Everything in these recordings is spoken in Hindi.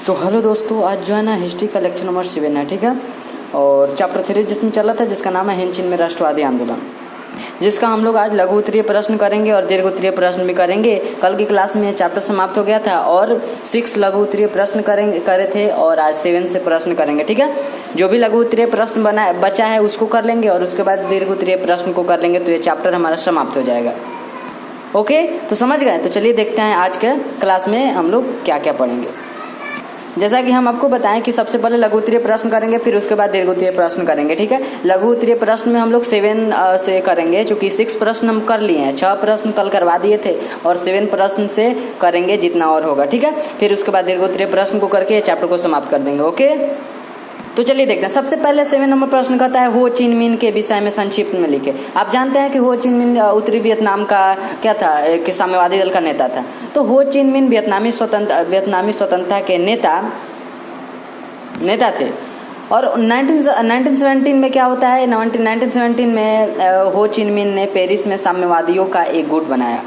तो हेलो दोस्तों, आज जो है ना हिस्ट्री का लेक्चर नंबर 7 है, ठीक है। और चैप्टर 3 जिसमें चला था, जिसका नाम है हिंद चीन में राष्ट्रवादी आंदोलन, जिसका हम लोग आज लघु उत्तरीय प्रश्न करेंगे और दीर्घ उत्तरीय प्रश्न भी करेंगे। कल की क्लास में चैप्टर समाप्त हो गया था और 6 लघु उत्तरीय प्रश्न करे थे और आज 7 से प्रश्न करेंगे, ठीक है। जो भी लघु उत्तरीय प्रश्न बचा है उसको कर लेंगे और उसके बाद दीर्घ उत्तरीय प्रश्न को कर लेंगे, तो ये चैप्टर हमारा समाप्त हो जाएगा। ओके, तो समझ गए। तो चलिए देखते हैं आज के क्लास में हम लोग क्या क्या पढ़ेंगे। जैसा कि हम आपको बताएं कि सबसे पहले लघु उत्तरीय प्रश्न करेंगे, फिर उसके बाद दीर्घ उत्तरीय प्रश्न करेंगे, ठीक है। लघु उत्तरीय प्रश्न में हम लोग 7 से करेंगे, क्योंकि 6 प्रश्न हम कर लिए हैं, 6 प्रश्न कल करवा दिए थे और 7 प्रश्न से करेंगे जितना और होगा, ठीक है। फिर उसके बाद दीर्घ उत्तरीय प्रश्न को करके चैप्टर को समाप्त कर देंगे। ओके, तो चलिए देखते हैं। सबसे पहले 7 नंबर प्रश्न कहता है हो चिन मिन के विषय में संक्षिप्त में लिखे। आप जानते हैं कि हो चिन मिन उत्तरी वियतनाम का क्या था, एक साम्यवादी दल का नेता था। तो हो चिन मिन वियतनामी स्वतंत्रता के नेता थे। और 1917 में क्या होता है, 1917 में हो चिन मिन ने पेरिस में साम्यवादियों का एक गुट बनाया।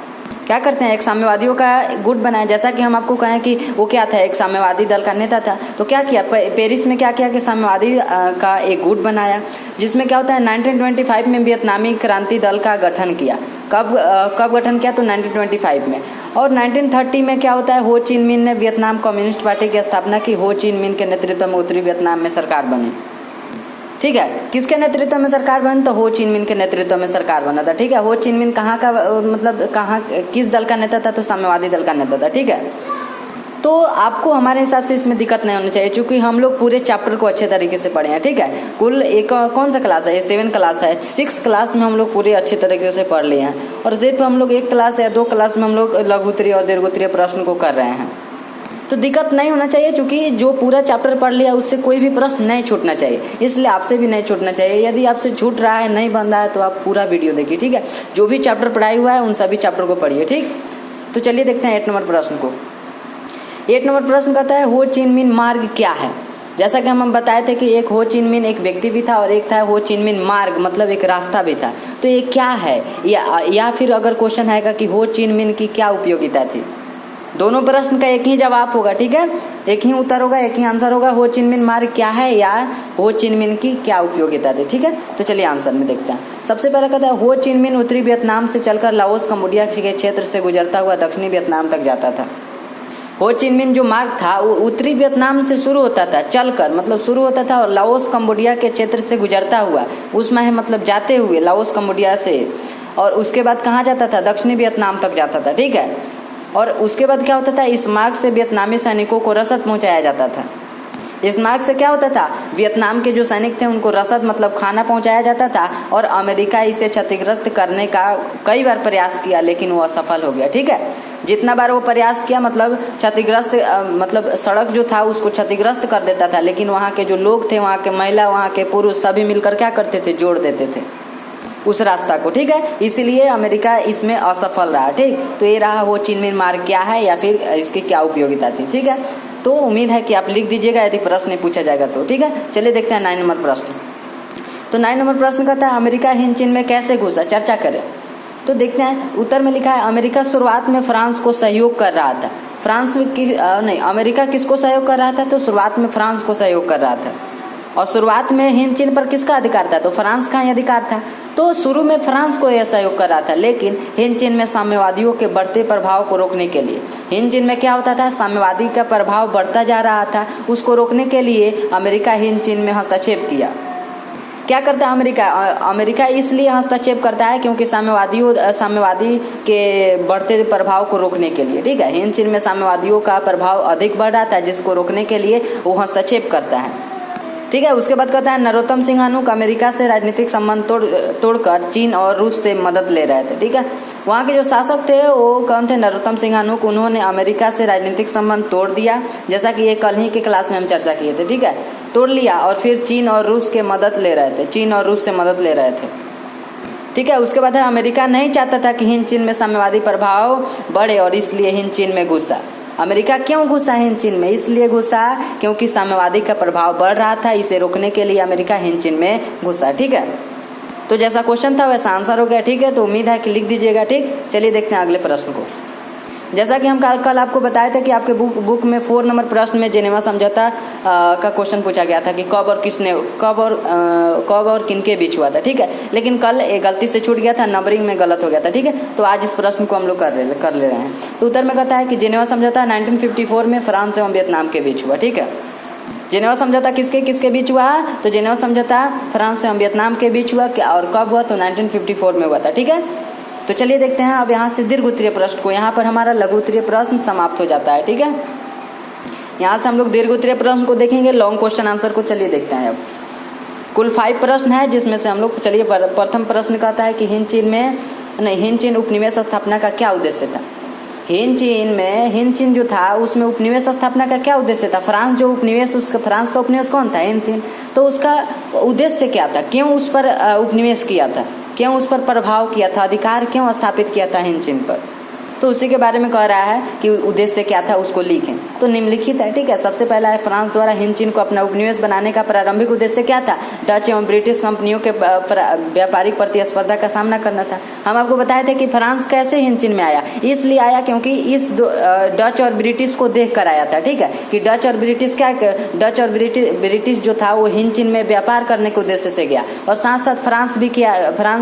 क्या करते हैं, एक साम्यवादियों का गुट बनाया। जैसा कि हम आपको कहें कि वो क्या था, एक साम्यवादी दल का नेता था। तो क्या किया, पेरिस में क्या किया कि साम्यवादी का एक गुट बनाया, जिसमें क्या होता है 1925 में वियतनामी क्रांति दल का गठन किया। कब गठन किया, तो 1925 में। और 1930 में क्या होता है, हो चिन मिन ने वियतनाम कम्युनिस्ट पार्टी की स्थापना की। हो चिन मिन के नेतृत्व में उत्तरी वियतनाम में सरकार बनी, ठीक है। किसके नेतृत्व में सरकार बनी, तो हो चिन मिन के नेतृत्व में सरकार बना था, ठीक है। हो चिन मिन कहाँ का मतलब किस दल का नेता था, तो साम्यवादी दल का नेता था, ठीक है। तो आपको हमारे हिसाब से इसमें दिक्कत नहीं होनी चाहिए, क्योंकि हम लोग पूरे चैप्टर को अच्छे तरीके से पढ़े हैं, ठीक है। कुल एक कौन सा क्लास है, ये 7 क्लास है। 6 क्लास में हम लोग पूरे अच्छे तरीके से पढ़ लिए हैं और सिर्फ हम लोग 1 क्लास या 2 क्लास में हम लोग लघु उत्तरीय और दीर्घ उत्तरीय प्रश्न को कर रहे हैं। तो दिक्कत नहीं होना चाहिए, क्योंकि जो पूरा चैप्टर पढ़ लिया उससे कोई भी प्रश्न नहीं छूटना चाहिए, इसलिए आपसे भी नहीं छूटना चाहिए। यदि आपसे छूट रहा है, नहीं बन रहा है, तो आप पूरा वीडियो देखिए, ठीक है। जो भी चैप्टर पढ़ाई हुआ है उन सभी चैप्टर को पढ़िए, ठीक। तो चलिए देखते हैं 8 नंबर प्रश्न को। 8 नंबर प्रश्न कहता है हो चिन मिन मार्ग क्या है। जैसा कि हम बताए थे कि एक हो चिन मिन एक व्यक्ति भी था और एक था हो चिन मिन मार्ग, मतलब एक रास्ता भी था। तो ये क्या है, या फिर अगर क्वेश्चन आएगा कि हो चिन मिन की क्या उपयोगिता थी। दोनों प्रश्न का एक ही जवाब होगा, ठीक है। एक ही उत्तर होगा, एक ही आंसर होगा। हो चिन मिन मार्ग क्या है या हो चिन मिन की क्या उपयोगिता थी, ठीक है। तो चलिए आंसर में देखते हैं। सबसे पहले कहता है हो चिन मिन उत्तरी वियतनाम से चलकर लाओस कंबोडिया के क्षेत्र से गुजरता हुआ दक्षिणी वियतनाम तक जाता था। हो चिन मिन जो मार्ग था वो उत्तरी वियतनाम से शुरू होता था, चलकर मतलब शुरू होता था, और लाओस कंबोडिया के क्षेत्र से गुजरता हुआ, उसमें है मतलब जाते हुए लाओस कंबोडिया से, और उसके बाद कहाँ जाता था, दक्षिणी वियतनाम तक जाता था, ठीक है। और उसके बाद क्या होता था, इस मार्ग से वियतनामी सैनिकों को रसद पहुंचाया जाता था। इस मार्ग से क्या होता था, वियतनाम के जो सैनिक थे उनको रसद मतलब खाना पहुंचाया जाता था। और अमेरिका इसे क्षतिग्रस्त करने का कई बार प्रयास किया, लेकिन वो असफल हो गया, ठीक है। जितना बार वो प्रयास किया मतलब क्षतिग्रस्त मतलब सड़क जो था उसको क्षतिग्रस्त कर देता था, लेकिन वहाँ के जो लोग थे, वहाँ के महिला, वहाँ के पुरुष सभी मिलकर क्या करते थे, जोड़ देते थे उस रास्ता को, ठीक है। इसीलिए अमेरिका इसमें असफल रहा, ठीक। तो ये रहा हो चिन मिन मार्ग क्या है या फिर इसकी क्या उपयोगिता थी, ठीक है। तो उम्मीद है कि आप लिख दीजिएगा यदि प्रश्न नहीं पूछा जाएगा तो, ठीक है। चलिए देखते हैं 9 नंबर प्रश्न। तो 9 नंबर प्रश्न कहता है अमेरिका हिंद चीन में कैसे घुसा, चर्चा करें। तो देखते हैं, उत्तर में लिखा है अमेरिका शुरुआत में फ्रांस को सहयोग कर रहा था। अमेरिका किसको सहयोग कर रहा था, तो शुरुआत में फ्रांस को सहयोग कर रहा था। और शुरुआत में हिंद चीन पर किसका अधिकार था, तो फ्रांस का ही अधिकार था। तो शुरू में फ्रांस को यह सहयोग कर रहा था, लेकिन हिंद चीन में साम्यवादियों के बढ़ते प्रभाव को रोकने के लिए, हिंद चीन में क्या होता था, साम्यवादी का प्रभाव बढ़ता जा रहा था, उसको रोकने के लिए अमेरिका हिंद चीन में हस्तक्षेप किया। क्या करता है अमेरिका इसलिए हस्तक्षेप करता है क्योंकि साम्यवादी के बढ़ते प्रभाव को रोकने के लिए, ठीक है। हिंद चीन में साम्यवादियों का प्रभाव अधिक बढ़ रहा था, जिसको रोकने के लिए वो हस्तक्षेप करता है, ठीक है। उसके बाद कहता है नरोत्तम सिंह हनुक अमेरिका से राजनीतिक संबंध तोड़कर चीन और रूस से मदद ले रहे थे, ठीक है। वहाँ के जो शासक थे वो कौन थे, नरोत्तम सिंह हनुक। उन्होंने अमेरिका से राजनीतिक संबंध तोड़ दिया, जैसा कि ये कल ही के क्लास में हम चर्चा किए थे, ठीक है। तोड़ लिया और फिर चीन और रूस से मदद ले रहे थे, ठीक है। उसके बाद अमेरिका नहीं चाहता था कि हिंद चीन में साम्यवादी प्रभाव बढ़े और इसलिए हिंद चीन में घुसा। अमेरिका क्यों घुसा हिंद चीन में, इसलिए घुसा क्योंकि साम्यवादी का प्रभाव बढ़ रहा था, इसे रोकने के लिए अमेरिका हिंद चीन में घुसा, ठीक है। तो जैसा क्वेश्चन था वैसा आंसर हो गया, ठीक है। तो उम्मीद है कि लिख दीजिएगा, ठीक। चलिए देखते हैं अगले प्रश्न को। जैसा कि हम कल आपको बताए थे कि आपके बुक में 4 नंबर प्रश्न में जेनेवा समझौता का क्वेश्चन पूछा गया था कि कब और किनके बीच हुआ था, ठीक है। लेकिन कल एक गलती से छूट गया था, नंबरिंग में गलत हो गया था, ठीक है। तो आज इस प्रश्न को हम लोग कर ले रहे हैं। तो उत्तर में कहता है कि जेनेवा समझौता 1954 में फ्रांस एवं वियतनाम के बीच हुआ, ठीक है। जेनेवा समझौता किसके बीच हुआ? तो जेनेवा समझौता फ्रांस एवं वियतनाम के बीच हुआ, और कब हुआ? तो 1954 में हुआ था, ठीक है। तो चलिए देखते हैं अब यहाँ से दीर्घ उत्तरीय प्रश्न को। यहाँ पर हमारा लघु उत्तरीय प्रश्न समाप्त हो जाता है, ठीक है। यहाँ से हम लोग दीर्घ उत्तरीय प्रश्न को देखेंगे, लॉन्ग क्वेश्चन आंसर को चलिए देखते हैं। अब कुल 5 प्रश्न है, जिसमें से हम लोग चलिए प्रथम प्रश्न कहता है कि हिंद चीन उपनिवेश स्थापना का क्या उद्देश्य था। हिंद चीन जो था उसमें उपनिवेश स्थापना का क्या उद्देश्य था? फ्रांस जो उपनिवेश, उसका फ्रांस का उपनिवेश कौन था? हिंद चीन। तो उसका उद्देश्य क्या था? क्यों उस पर उपनिवेश किया था? क्यों उस पर प्रभाव किया था? अधिकार क्यों स्थापित किया था हिंद चीन पर? तो उसी के बारे में कह रहा है कि उद्देश्य क्या था, उसको लिखें। तो निम्नलिखित है, ठीक है। सबसे पहला है फ्रांस द्वारा हिंद चीन को अपना उपनिवेश बनाने का प्रारंभिक उद्देश्य क्या था? डच एवं ब्रिटिश कंपनियों के व्यापारिक प्रतिस्पर्धा का सामना करना था। हम आपको बताए थे कि फ्रांस कैसे हिंद चीन में आया, इसलिए आया क्योंकि इस डच और ब्रिटिश को देख कर आया था, ठीक है। कि डच और ब्रिटिश जो था वो हिंद चीन में व्यापार करने के उद्देश्य से गया, और साथ साथ फ्रांस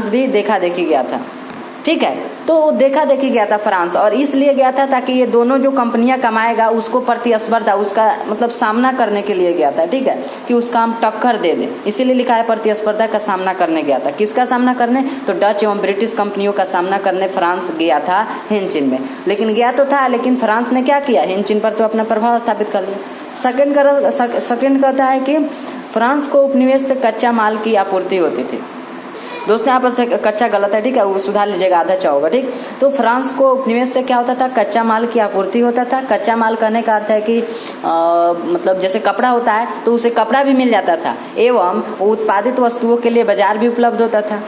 भी देखा देखी गया था, ठीक है। तो देखा देखी गया था फ्रांस, और इसलिए गया था ताकि ये दोनों जो कंपनियां कमाएगा उसको प्रतिस्पर्धा, उसका मतलब सामना करने के लिए गया था, ठीक है। कि उसका हम टक्कर दे दें, इसीलिए लिखा है प्रतिस्पर्धा का सामना करने गया था। किसका सामना करने? तो डच एवं ब्रिटिश कंपनियों का सामना करने फ्रांस गया था हिंद चीन में। लेकिन गया तो था, लेकिन फ्रांस ने क्या किया? हिंद चीन पर तो अपना प्रभाव स्थापित कर लिया। सेकंड कहता है कि फ्रांस को उपनिवेश से कच्चा माल की आपूर्ति होती थी। दोस्तों यहाँ पर से कच्चा गलत है, ठीक है, वो सुधार लीजिएगा, आधा अच्छा होगा, ठीक। तो फ्रांस को उपनिवेश से क्या होता था? कच्चा माल की आपूर्ति होता था। कच्चा माल कहने का अर्थ है कि मतलब जैसे कपड़ा होता है तो उसे कपड़ा भी मिल जाता था, एवं उत्पादित वस्तुओं के लिए बाजार भी उपलब्ध होता था।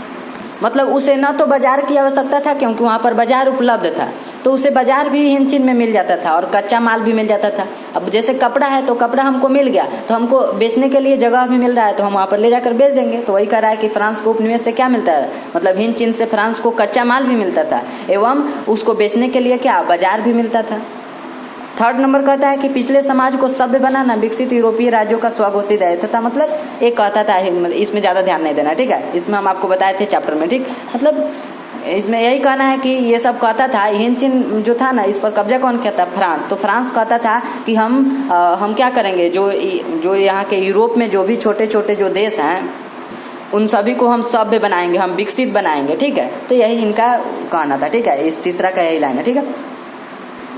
मतलब उसे न तो बाजार की आवश्यकता था क्योंकि वहाँ पर बाजार उपलब्ध था, तो उसे बाजार भी हिंद चीन में मिल जाता था, और कच्चा माल भी मिल जाता था। अब जैसे कपड़ा है तो कपड़ा हमको मिल गया, तो हमको बेचने के लिए जगह भी मिल रहा है, तो हम वहाँ पर ले जाकर बेच देंगे। तो वही कह रहा है कि फ्रांस को उपनिवेश से क्या मिलता है? मतलब हिंद चीन से फ्रांस को कच्चा माल भी मिलता था, एवं उसको बेचने के लिए क्या? बाजार भी मिलता था। थर्ड नंबर कहता है कि पिछले समाज को सभ्य बनाना विकसित यूरोपीय राज्यों का स्वघोषित दायित्व था। मतलब एक कहता था, इसमें ज्यादा ध्यान नहीं देना, ठीक है। इसमें हम आपको बताए थे चैप्टर में, ठीक। मतलब इसमें यही कहना है कि ये सब कहता था, हिंद चीन जो था ना, इस पर कब्जा कौन किया था? फ्रांस। तो फ्रांस कहता था कि हम क्या करेंगे, जो यहाँ के यूरोप में जो भी छोटे छोटे जो देश हैं उन सभी को हम सभ्य बनाएंगे, हम विकसित बनाएंगे, ठीक है। तो यही इनका कहना था, ठीक है। इस तीसरा का यही लाइन है, ठीक है।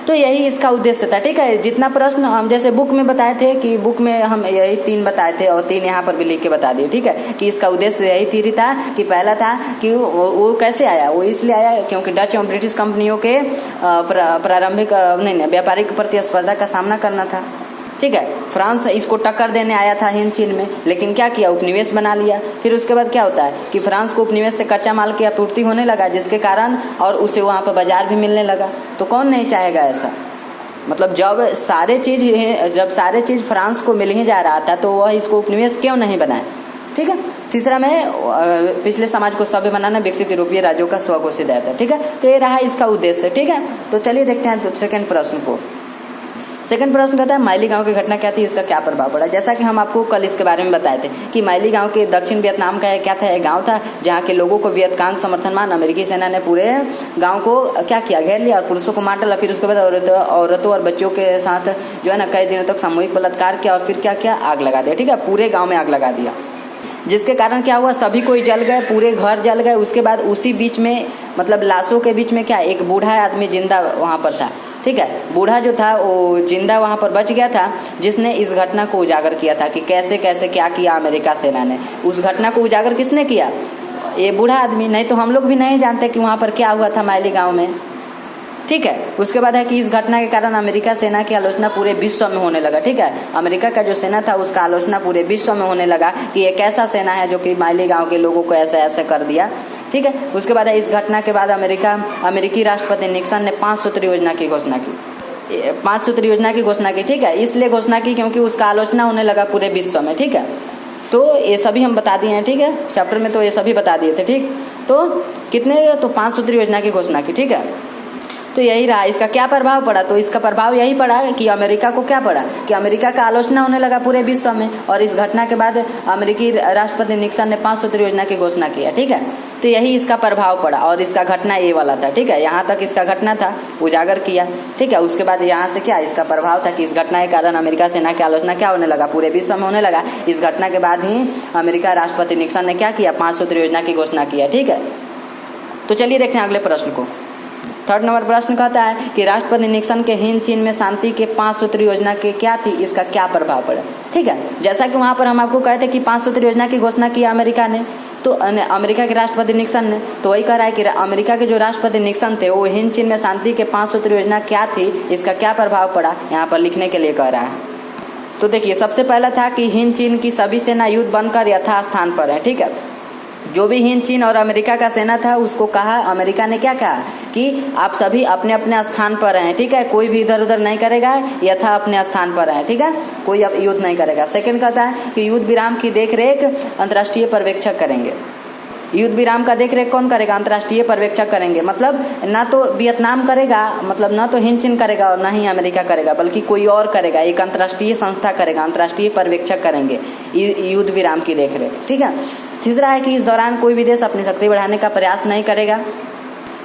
तो यही इसका उद्देश्य था, ठीक है। जितना प्रश्न हम जैसे बुक में बताए थे कि बुक में हम यही 3 बताए थे, और 3 यहाँ पर भी लिख के बता दिए, ठीक है। कि इसका उद्देश्य यही 3 था कि पहला था कि वो कैसे आया? वो इसलिए आया क्योंकि डच एवं ब्रिटिश कंपनियों के प्रारंभिक व्यापारिक प्रतिस्पर्धा का सामना करना था, ठीक है। फ्रांस इसको टक्कर देने आया था हिंद चीन में, लेकिन क्या किया? उपनिवेश बना लिया। फिर उसके बाद क्या होता है कि फ्रांस को उपनिवेश से कच्चा माल की आपूर्ति होने लगा, जिसके कारण और उसे वहाँ पर बाजार भी मिलने लगा। तो कौन नहीं चाहेगा ऐसा? मतलब जब सारे चीज फ्रांस को मिल ही जा रहा था, तो वह इसको उपनिवेश क्यों नहीं बनाए, ठीक है। तीसरा में पिछले समाज को सभ्य बनाना विकसित यूरोपीय राज्यों का स्वघोषित दायित्व था, ठीक है। तो ये रहा इसका उद्देश्य, ठीक है। तो चलिए देखते हैं सेकंड प्रश्न को। सेकंड प्रश्न कहता है माइली गांव की घटना क्या थी, इसका क्या प्रभाव पड़ा। जैसा कि हम आपको कल इसके बारे में बताए थे कि माइली गांव के दक्षिण वियतनाम का क्या था, एक गांव था जहां के लोगों को वियतकांग समर्थनमान अमेरिकी सेना ने पूरे गांव को क्या किया? घेर लिया, और पुरुषों को मार डाला। फिर उसके बाद औरतों और बच्चों के साथ जो है ना कई दिनों तक सामूहिक बलात्कार किया, और फिर क्या किया? आग लगा दिया, ठीक है। पूरे गाँव में आग लगा दिया, जिसके कारण क्या हुआ? सभी कोई जल गए, पूरे घर जल गए। उसके बाद उसी बीच में मतलब लाशों के बीच में क्या एक बूढ़ा आदमी जिंदा वहां पर था, ठीक है। बूढ़ा जो था वो जिंदा वहां पर बच गया था, जिसने इस घटना को उजागर किया था कि कैसे कैसे क्या किया अमेरिका सेना ने। उस घटना को उजागर किसने किया? ये बूढ़ा आदमी। नहीं तो हम लोग भी नहीं जानते कि वहां पर क्या हुआ था माइली गांव में, ठीक है। उसके बाद है कि इस घटना के कारण अमेरिका सेना की आलोचना पूरे विश्व में होने लगा, ठीक है। अमेरिका का जो सेना था उसका आलोचना पूरे विश्व में होने लगा कि ये कैसा सेना है जो कि माइली गांव के लोगों को ऐसे ऐसे कर दिया, ठीक है। उसके बाद इस घटना के बाद अमेरिकी राष्ट्रपति निक्सन ने 5 सूत्री योजना की घोषणा की। 5 सूत्री योजना की घोषणा की, ठीक है। इसलिए घोषणा की क्योंकि उसका आलोचना होने लगा पूरे विश्व में, ठीक है। तो ये सभी हम बता दिए हैं, ठीक है। चैप्टर में तो ये सभी बता दिए थे, ठीक। तो कितने? तो 5 सूत्री योजना की घोषणा की, ठीक है। तो यही रहा। इसका क्या प्रभाव पड़ा, तो इसका प्रभाव यही पड़ा कि अमेरिका को क्या पड़ा कि अमेरिका का आलोचना होने लगा पूरे विश्व में, और इस घटना के बाद अमेरिकी राष्ट्रपति निक्सन ने 5 सूत्री योजना की घोषणा किया। ठीक है, तो यही इसका प्रभाव पड़ा, और इसका घटना ये वाला था। ठीक है, यहाँ तक इसका घटना था, उजागर किया। ठीक है, उसके बाद यहाँ से क्या इसका प्रभाव था कि इस घटना के कारण अमेरिका सेना की आलोचना क्या होने लगा, पूरे विश्व में होने लगा। इस घटना के बाद ही अमेरिका राष्ट्रपति निक्सन ने क्या किया, 5 सूत्री योजना की घोषणा किया। ठीक है, तो चलिए देखते हैं अगले प्रश्न को। 3rd नंबर प्रश्न कहता है कि राष्ट्रपति निक्सन के हिंद चीन में शांति के 5 सूत्री योजना के क्या थी, इसका क्या प्रभाव पड़ा। ठीक है, जैसा कि वहां पर हम आपको कहते कि 5 सूत्री योजना की घोषणा की अमेरिका ने, तो अमेरिका के राष्ट्रपति निक्सन ने, तो वही कह रहा है कि अमेरिका के जो राष्ट्रपति निक्सन थे वो हिंद चीन में शांति के 5 सूत्री योजना क्या थी, इसका क्या प्रभाव पड़ा, यहाँ पर लिखने के लिए कह रहा है। तो देखिए, सबसे पहला था कि हिंद चीन की सभी सेना युद्ध बंद कर यथास्थान पर है। ठीक है, जो भी हिंद चीन और अमेरिका का सेना था उसको कहा, अमेरिका ने क्या कहा कि आप सभी अपने अपने स्थान पर रहें। ठीक है, कोई भी इधर उधर नहीं करेगा, यथा अपने स्थान पर रहें। ठीक है, कोई अब युद्ध नहीं करेगा। सेकंड कहता है कि युद्ध विराम की देखरेख अंतर्राष्ट्रीय पर्यवेक्षक करेंगे। युद्ध विराम का देखरेख कौन करेगा, अंतर्राष्ट्रीय पर्यवेक्षक करेंगे। मतलब ना तो वियतनाम करेगा, मतलब ना तो हिंद चीन करेगा और ना ही अमेरिका करेगा, बल्कि कोई और करेगा, एक अंतर्राष्ट्रीय संस्था करेगा, अंतर्राष्ट्रीय पर्यवेक्षक करेंगे युद्ध विराम की देखरेख। ठीक है, तीसरा है कि इस दौरान कोई भी देश अपनी शक्ति बढ़ाने का प्रयास नहीं करेगा।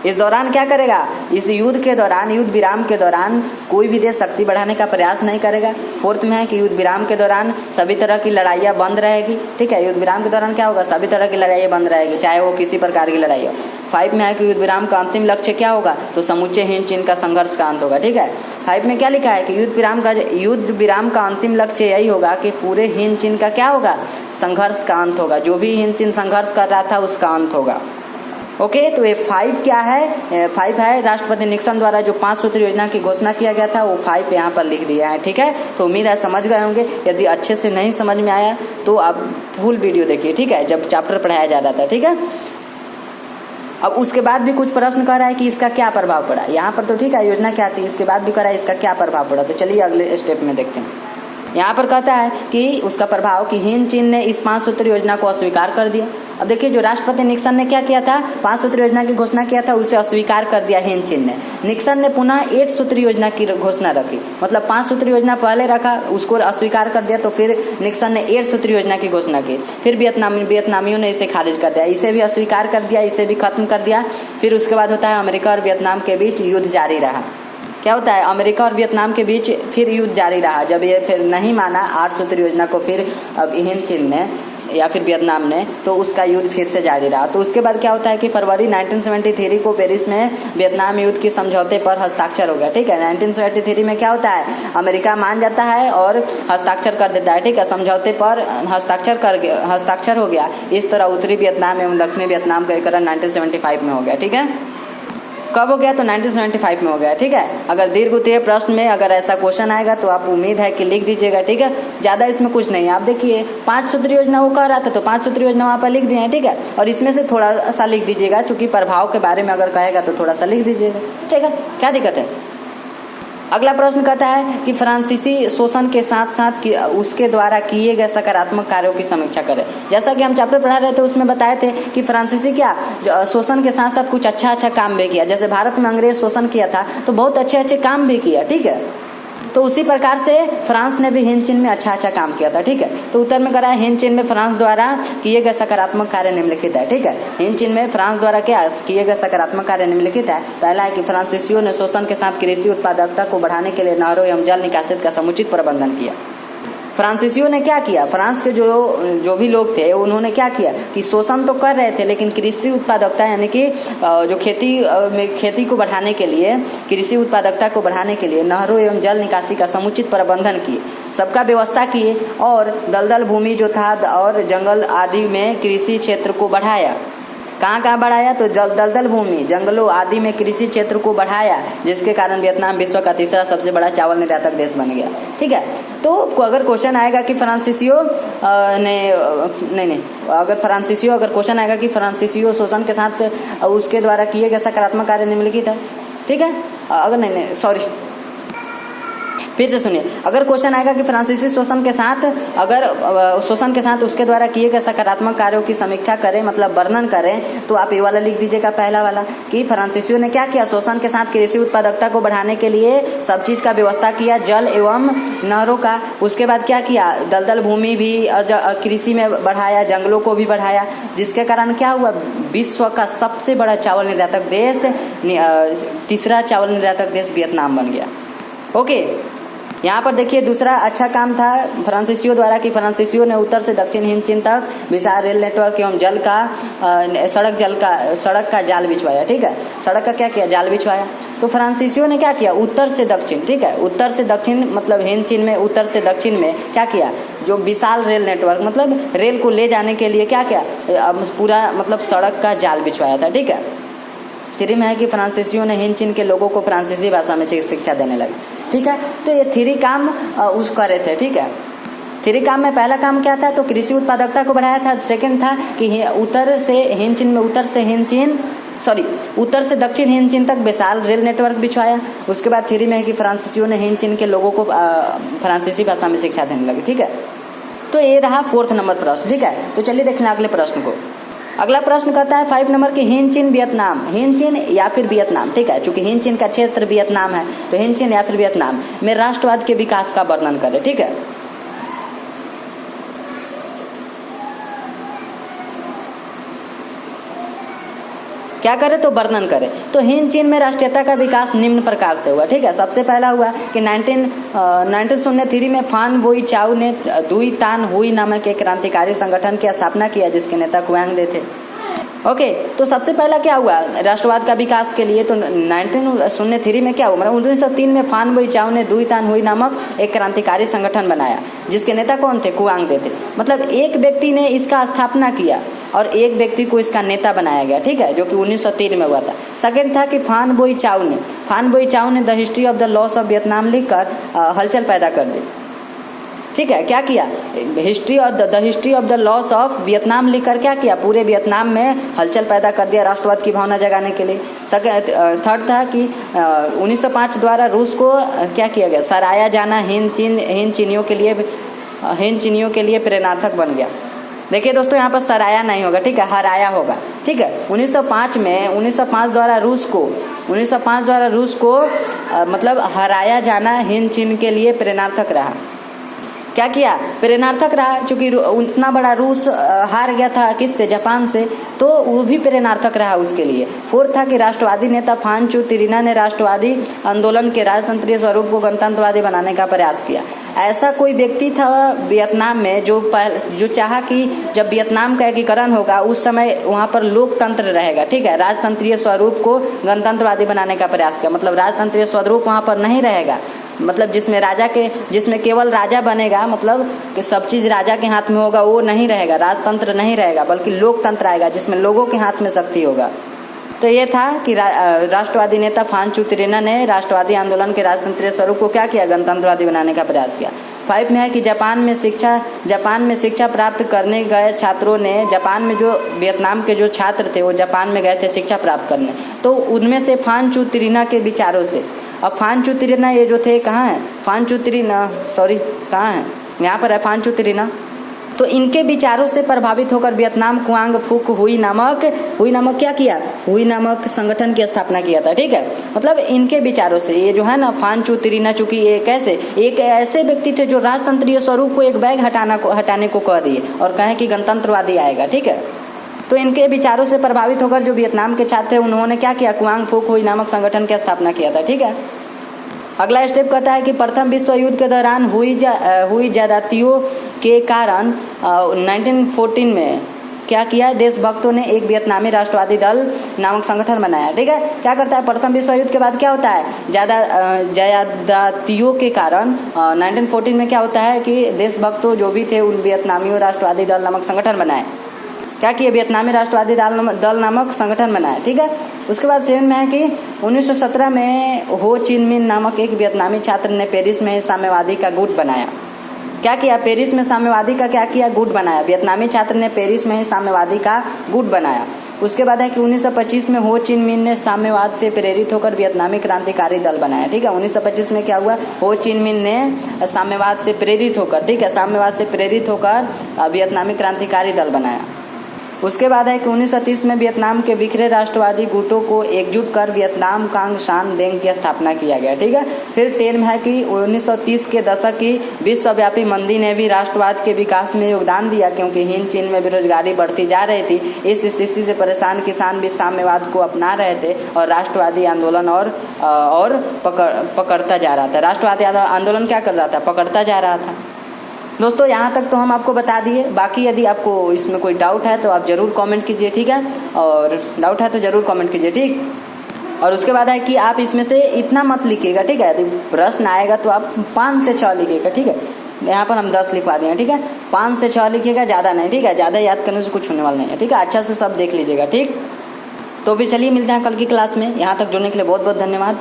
इस दौरान क्या करेगा, इस युद्ध के दौरान, युद्ध विराम के दौरान कोई भी देश शक्ति बढ़ाने का प्रयास नहीं करेगा। 4th में है कि युद्ध विराम के दौरान सभी तरह की लड़ाइयाँ बंद रहेगी। ठीक है, युद्ध विराम के दौरान क्या होगा, सभी तरह की लड़ाइयाँ बंद रहेगी, चाहे वो किसी प्रकार की लड़ाई हो। 5 में है कि युद्ध विराम का अंतिम लक्ष्य क्या होगा, तो समूचे हिंद चीन का संघर्ष का अंत होगा। ठीक है, 5 में क्या लिखा है कि युद्ध विराम का अंतिम लक्ष्य यही होगा कि पूरे हिंद चीन का क्या होगा, संघर्ष का अंत होगा। जो भी हिंद चीन संघर्ष कर रहा था उसका अंत होगा। ओके, तो ये 5 क्या है, 5 है राष्ट्रपति निक्सन द्वारा जो 5 सूत्री योजना की घोषणा किया गया था, वो 5 यहाँ पर लिख दिया है। ठीक है, तो उम्मीद है समझ गए होंगे। यदि अच्छे से नहीं समझ में आया तो आप फुल वीडियो देखिए। ठीक है, जब चैप्टर पढ़ाया जा रहा था। ठीक है, अब उसके बाद भी कुछ प्रश्न कर रहा है कि इसका क्या प्रभाव पड़ा। यहाँ पर तो ठीक है योजना क्या थी, इसके बाद भी कर रहा है इसका क्या प्रभाव पड़ा। तो चलिए अगले स्टेप में देखते हैं। यहाँ पर कहता है कि उसका प्रभाव कि हिंद चीन ने इस 5 सूत्री योजना को अस्वीकार कर दिया। अब देखिए, जो राष्ट्रपति निक्सन ने क्या किया था, 5 सूत्री योजना की घोषणा किया था, उसे अस्वीकार कर दिया हिंद चीन ने। निक्सन ने पुनः 8 सूत्री योजना की घोषणा रखी, मतलब 5 सूत्री योजना पहले रखा, उसको अस्वीकार कर दिया, तो फिर निक्सन ने 8 सूत्री योजना की घोषणा की। फिर वियतनामियों ने इसे खारिज कर दिया, इसे भी अस्वीकार कर दिया, इसे भी खत्म कर दिया। फिर उसके बाद होता है अमेरिका और वियतनाम के बीच युद्ध जारी रहा। क्या होता है, अमेरिका और वियतनाम के बीच फिर युद्ध जारी रहा। जब ये फिर नहीं माना 8 सूत्री योजना को, फिर अब हिंद चीन ने या फिर वियतनाम ने, तो उसका युद्ध फिर से जारी रहा। तो उसके बाद क्या होता है कि फरवरी 1973 को पेरिस में वियतनाम युद्ध के समझौते पर हस्ताक्षर हो गया। ठीक है, 1973 में क्या होता है, अमेरिका मान जाता है और हस्ताक्षर कर देता है। ठीक है, समझौते पर हस्ताक्षर हो गया। इस तरह उत्तरी वियतनाम एवं दक्षिणी वियतनाम का एकीकरण 1975 में हो गया। ठीक है, कब हो गया, तो 1975 में हो गया। ठीक है, अगर दीर्घ उत्तरीय प्रश्न में अगर ऐसा क्वेश्चन आएगा तो आप उम्मीद है कि लिख दीजिएगा। ठीक है, ज्यादा इसमें कुछ नहीं है। आप देखिए 5 सूत्री योजना वो कह रहा था, तो 5 सूत्री योजना वहाँ पर लिख दिए हैं। ठीक है, और इसमें से थोड़ा सा लिख दीजिएगा, चूंकि प्रभाव के बारे में अगर कहेगा तो थोड़ा सा लिख दीजिएगा। ठीक है, क्या दिक्कत है। अगला प्रश्न कहता है कि फ्रांसीसी शोषण के साथ साथ उसके द्वारा किए गए सकारात्मक कार्यों की समीक्षा करें। जैसा कि हम चैप्टर पढ़ा रहे थे उसमें बताए थे कि फ्रांसीसी क्या शोषण के साथ साथ कुछ अच्छा काम भी किया। जैसे भारत में अंग्रेज शोषण किया था तो बहुत अच्छे काम भी किया। ठीक है, तो उसी प्रकार से फ्रांस ने भी हिंद चीन में अच्छा काम किया था। ठीक है, तो उत्तर में करा है हिंद चीन में फ्रांस द्वारा किए गए सकारात्मक कार्य निम्नलिखित है। ठीक है, हिंद चीन में फ्रांस द्वारा क्या किए गए सकारात्मक कार्य निम्नलिखित है। पहला है कि फ्रांसीसियों ने शोषण के साथ कृषि उत्पादकता को बढ़ाने के लिए नहरों एवं जल निकासित का समुचित प्रबंधन किया। फ्रांसीसियों ने क्या किया, फ्रांस के जो भी लोग थे उन्होंने क्या किया कि शोषण तो कर रहे थे, लेकिन कृषि उत्पादकता यानी कि जो खेती को बढ़ाने के लिए, कृषि उत्पादकता को बढ़ाने के लिए नहरों एवं जल निकासी का समुचित प्रबंधन किए, सबका व्यवस्था किए, और दलदल भूमि जो था और जंगल आदि में कृषि क्षेत्र को बढ़ाया। कहाँ बढ़ाया, तो दलदल भूमि, जंगलों आदि में कृषि क्षेत्र को बढ़ाया, जिसके कारण वियतनाम विश्व का तीसरा सबसे बड़ा चावल निर्यातक देश बन गया। ठीक है, तो अगर क्वेश्चन आएगा कि फ्रांसीसियों अगर क्वेश्चन आएगा कि फ्रांसीसियों शोषण के साथ उसके द्वारा किए गए सकारात्मक कार्य निम्नलिखित है। ठीक है, अगर नहीं सॉरी फिर से सुनिए, अगर क्वेश्चन आएगा कि फ्रांसीसी शोषण के साथ, अगर शोषण के साथ उसके द्वारा किए गए सकारात्मक कार्यों की समीक्षा करें, मतलब वर्णन करें, तो आप ये वाला लिख दीजिएगा, पहला वाला, कि फ्रांसीसियों ने क्या किया, शोषण के साथ कृषि उत्पादकता को बढ़ाने के लिए सब चीज का व्यवस्था किया, जल एवं नहरों का। उसके बाद क्या किया, दलदल भूमि भी कृषि में बढ़ाया, जंगलों को भी बढ़ाया, जिसके कारण क्या हुआ, विश्व का सबसे बड़ा चावल निर्यातक देश, तीसरा चावल निर्यातक देश वियतनाम बन गया। ओके, यहाँ पर देखिए दूसरा अच्छा काम था फ्रांसीसियों द्वारा कि फ्रांसीसियों ने उत्तर से दक्षिण हिंद चीन तक विशाल रेल नेटवर्क एवं सड़क का जाल बिछवाया। ठीक है, सड़क का क्या किया, जाल बिछवाया। तो फ्रांसीसियों ने क्या किया, उत्तर से दक्षिण, ठीक है, उत्तर से दक्षिण मतलब हिंद चीन में उत्तर से दक्षिण में क्या किया, जो विशाल रेल नेटवर्क मतलब रेल को ले जाने के लिए क्या किया, पूरा मतलब सड़क का जाल बिछवाया था। ठीक है, 3 में है कि फ्रांसीसियों ने हिंद चीन के लोगों को फ्रांसीसी भाषा में शिक्षा देने लगे। ठीक है, तो ये 3 काम उस करे थे। ठीक है, 3 काम में पहला काम क्या था, तो कृषि उत्पादकता को बढ़ाया था। सेकंड था कि उत्तर से दक्षिण हिंद चीन तक विशाल रेल नेटवर्क बिछवाया। उसके बाद 3 में है कि फ्रांसीसियों ने हिंद चीन के लोगों को फ्रांसीसी भाषा में शिक्षा देने लगे। ठीक है, तो ये रहा 4th नंबर प्रश्न। ठीक है, तो चलिए देख लें अगले प्रश्न को। अगला प्रश्न कहता है 5 नंबर की हिंद चीन वियतनाम, हिंद चीन या फिर वियतनाम। ठीक है, चूंकि हिंद चीन का क्षेत्र वियतनाम है, तो हिंद चीन या फिर वियतनाम में राष्ट्रवाद के विकास का वर्णन करें। ठीक है, क्या करे, तो वर्णन करे। तो हिंद चीन में राष्ट्रीयता का विकास निम्न प्रकार से हुआ। ठीक है, सबसे पहला हुआ कि 1903 में फान बोई चाउ ने दुई तान हुई नामक एक क्रांतिकारी संगठन की स्थापना किया, जिसके नेता कुआंग दे थे। ओके, तो सबसे पहला क्या हुआ राष्ट्रवाद का विकास के लिए, तो 1903 में क्या हुआ, मतलब 1903 में फान बोई चाउ ने दुई तान हुई नामक एक क्रांतिकारी संगठन बनाया, जिसके नेता कौन थे, कुआंग दे थे। मतलब एक व्यक्ति ने इसका स्थापना किया और एक व्यक्ति को इसका नेता बनाया गया। ठीक है, जो कि 1903 में हुआ था। सेकंड था कि फान बोई चाउ ने the history of the loss of Vietnam लिखकर हलचल पैदा कर दी। ठीक है, क्या किया, history of the loss of Vietnam लिखकर क्या किया, पूरे वियतनाम में हलचल पैदा कर दिया राष्ट्रवाद की भावना जगाने के लिए। थर्ड था कि 1905 द्वारा रूस को क्या किया गया, सराया जाना हिंद चीनियों के लिए प्रेरणार्थक बन गया। देखिए दोस्तों, यहाँ पर सराया नहीं होगा, ठीक है, हराया होगा। ठीक है, 1905 द्वारा रूस को मतलब हराया जाना हिंद चीन के लिए प्रेरणार्थक रहा। क्या किया, प्रेरणार्थक रहा, क्योंकि उतना बड़ा रूस हार गया था किससे, जापान से, तो वो भी प्रेरणार्थक रहा उसके लिए। 4th था कि राष्ट्रवादी नेता फान चू तिरिना ने राष्ट्रवादी आंदोलन के राजतंत्रीय स्वरूप को गणतंत्रवादी बनाने का प्रयास किया। ऐसा कोई व्यक्ति था वियतनाम में जो चाहा कि जब वियतनाम का एकीकरण होगा उस समय वहाँ पर लोकतंत्र रहेगा। ठीक है, राजतंत्रीय स्वरूप को गणतंत्रवादी बनाने का प्रयास किया। मतलब राजतंत्रीय स्वरूप वहाँ पर नहीं रहेगा, मतलब जिसमें केवल राजा बनेगा, मतलब कि सब चीज राजा के हाथ में होगा, वो नहीं रहेगा, राजतंत्र नहीं रहेगा, बल्कि लोकतंत्र आएगा जिसमें लोगों के हाथ में शक्ति होगा। तो ये था कि राष्ट्रवादी नेता फान चू तिरिना ने राष्ट्रवादी आंदोलन के राजतंत्रीय स्वरूप को क्या किया, गणतंत्रवादी बनाने का प्रयास किया। 5 में है कि जापान में शिक्षा प्राप्त करने गए छात्रों ने, जापान में जो वियतनाम के जो छात्र थे वो जापान में गए थे शिक्षा प्राप्त करने, तो उनमें से फान चू तिरिना के विचारों से, अब फान चू तिरिना ये जो थे कहाँ है, फान चू तिरिना कहाँ है, यहाँ पर है फान चू तिरिना। तो इनके विचारों से प्रभावित होकर वियतनाम कुआंग फुक हुई नामक क्या किया, हुई नामक संगठन की स्थापना किया था। ठीक है, मतलब इनके विचारों से, ये जो है ना फान चू तिरिना, चूंकि एक ऐसे व्यक्ति थे जो राजतंत्रीय स्वरूप को एक बैग हटाने को कह दिए और कहे कि गणतंत्रवादी आएगा। ठीक है, तो इनके विचारों से प्रभावित होकर जो वियतनाम के छात्र थे उन्होंने क्या किया, कुआंग फुक हुई नामक संगठन की स्थापना किया था। ठीक है, अगला स्टेप कहता है कि प्रथम विश्व युद्ध के दौरान हुई ज्यादतियों के कारण 1914 में क्या किया, देशभक्तों ने एक वियतनामी राष्ट्रवादी दल नामक संगठन बनाया। ठीक है, क्या करता है, प्रथम विश्व युद्ध के बाद क्या होता है, ज्यादतियों के कारण 1914 में क्या होता है कि देशभक्तों जो भी थे उन वियतनामियों राष्ट्रवादी दल नामक संगठन बनाए। क्या किया, वियतनामी राष्ट्रवादी दल नामक संगठन बनाया। ठीक है, उसके बाद 7 में है कि 1917 में हो चिन मिन नामक एक वियतनामी छात्र ने पेरिस में साम्यवादी का गुट बनाया। क्या किया, पेरिस में साम्यवादी का क्या किया, गुट बनाया। वियतनामी छात्र ने पेरिस में ही साम्यवादी का गुट बनाया। उसके बाद है कि 1925 में हो चिन मिन ने साम्यवाद से प्रेरित होकर वियतनामी क्रांतिकारी दल बनाया। ठीक है, 1925 में क्या हुआ, हो चिन मिन ने साम्यवाद से प्रेरित होकर, ठीक है, साम्यवाद से प्रेरित होकर वियतनामी क्रांतिकारी दल बनाया। उसके बाद है कि 1930 में वियतनाम के बिखरे राष्ट्रवादी गुटों को एकजुट कर वियतनाम कांग शान डेंग की स्थापना किया गया। ठीक है, फिर 10 में है कि 1930 के दशक की विश्वव्यापी मंदी ने भी राष्ट्रवाद के विकास में योगदान दिया, क्योंकि हिंद चीन में बेरोजगारी बढ़ती जा रही थी। इस स्थिति से परेशान किसान भी साम्यवाद को अपना रहे थे और राष्ट्रवादी आंदोलन और पकड़ता जा रहा था। राष्ट्रवादी आंदोलन क्या कर रहा था, पकड़ता जा रहा था। दोस्तों यहाँ तक तो हम आपको बता दिए, बाकी यदि आपको इसमें कोई डाउट है तो आप ज़रूर कमेंट कीजिए। ठीक है, और डाउट है तो ज़रूर कमेंट कीजिए। ठीक, और उसके बाद है कि आप इसमें से इतना मत लिखिएगा। ठीक है, यदि प्रश्न आएगा तो आप 5 से 6 लिखिएगा। ठीक है, यहाँ पर हम 10 लिखवा दिए। ठीक है, 5 से 6 लिखिएगा, ज़्यादा नहीं। ठीक है, ज़्यादा याद करने से कुछ होने वाला नहीं है। ठीक है, अच्छा से सब देख लीजिएगा। ठीक, तो फिर चलिए मिलते हैं कल की क्लास में। यहाँ तक जुड़ने के लिए बहुत बहुत धन्यवाद।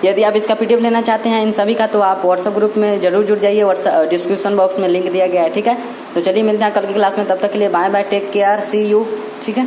यदि आप इसका PDF लेना चाहते हैं इन सभी का, तो आप व्हाट्सएप ग्रुप में जरूर जुड़ जाइए। व्हाट्सएप डिस्क्रिप्शन बॉक्स में लिंक दिया गया है। ठीक है, तो चलिए मिलते हैं कल की क्लास में। तब तक के लिए bye bye, take care, see you. ठीक है।